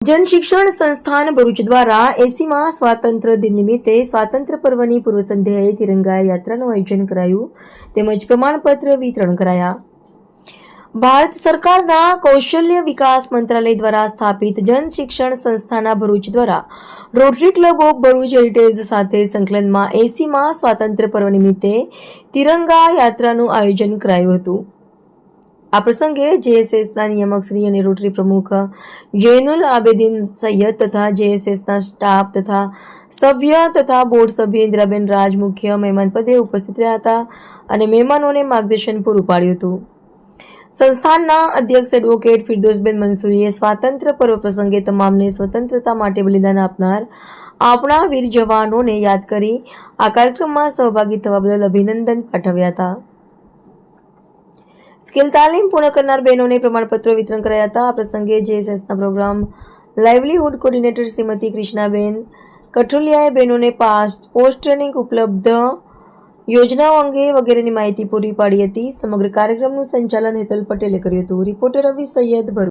જનશિક્ષણ સંસ્થાન ભરૂચ દ્વારા 80મા સ્વાતંત્ર્ય દિન નિમિત્તે સ્વાતંત્ર્ય પર્વની પૂર્વ સંધ્યાએ તિરંગા યાત્રાનું આયોજન કરાયું તેમજ પ્રમાણપત્ર વિતરણ કરાયા. ભારત સરકારના કૌશલ્ય વિકાસ મંત્રાલય દ્વારા સ્થાપિત જનશિક્ષણ સંસ્થાના ભરૂચ દ્વારા rotary club of Bharuch heritage સાથે સંકલનમાં 80મા સ્વાતંત્ર્ય પર્વ નિમિત્તે તિરંગા યાત્રાનું આયોજન કરાયું હતું. આ પ્રસંગે જેએસએસના નિયામક શ્રી અને રોટરી પ્રમુખ જૈનુલ આબેદીન સૈયદ તથા જેએસએસના સ્ટાફ તથા સભ્ય તથા બોર્ડ સભ્ય ઇન્દ્રાબેન રાજ મુખ્ય મહેમાન પદે ઉપસ્થિત રહ્યા હતા અને મહેમાનોને માર્ગદર્શન પૂરું પાડ્યું હતું. સંસ્થાનના અધ્યક્ષ એડવોકેટ ફિરદોસબેન મંસૂરીએ સ્વાતંત્ર્ય પર્વ પ્રસંગે તમામને સ્વતંત્રતા માટે બલિદાન આપનાર આપણા વીર જવાનોને યાદ કરી આ કાર્યક્રમમાં સહભાગી થવા બદલ અભિનંદન પાઠવ્યા હતા. સ્કિલ તાલીમ પૂર્ણ કરનાર બહેનોને પ્રમાણપત્રો વિતરણ કરાયા હતા. આ પ્રસંગે જેએસએસના programme livelihood coordinator Shrimati Krishnaben કઠોલિયાએ બહેનોને પોસ્ટ ટ્રેનિંગ ઉપલબ્ધ યોજનાઓ અંગે વગેરેની માહિતી પૂરી પાડી હતી. સમગ્ર કાર્યક્રમનું સંચાલન હેતલ પટેલે કર્યું હતું. રિપોર્ટર રવિ સૈયદ ભરૂચ.